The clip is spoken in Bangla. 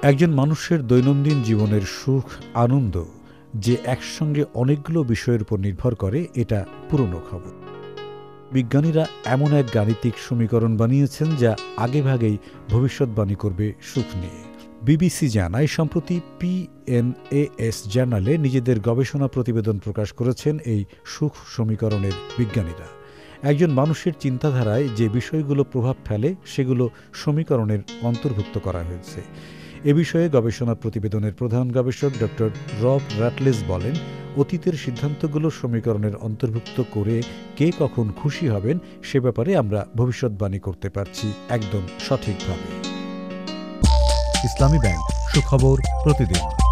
একজন মানুষের দৈনন্দিন জীবনের সুখ আনন্দ যে একসঙ্গে অনেকগুলো বিষয়ের উপর নির্ভর করে, এটা পুরনো খবর। বিজ্ঞানীরা এমন এক গাণিতিক সমীকরণ বানিয়েছেন যা আগেভাগেই ভবিষ্যৎবাণী করবে সুখ নিয়ে। বিবিসি জানায়, সম্প্রতি পিএনএএস জার্নালে নিজেদের গবেষণা প্রতিবেদন প্রকাশ করেছেন এই সুখ সমীকরণের বিজ্ঞানীরা। একজন মানুষের চিন্তাধারায় যে বিষয়গুলো প্রভাব ফেলে সেগুলো সমীকরণের অন্তর্ভুক্ত করা হয়েছে। এ বিষয়ে গবেষণা প্রতিবেদনের প্রধান গবেষক ড. রব রাটলেস বলেন, অতীতের সিদ্ধান্তগুলো সমীকরণের অন্তর্ভুক্ত করে কে কখন খুশি হবেন সে ব্যাপারে আমরা ভবিষ্যৎবাণী করতে পারছি একদম সঠিকভাবে। ইসলামী ব্যাংক, সুখবর প্রতিদিন।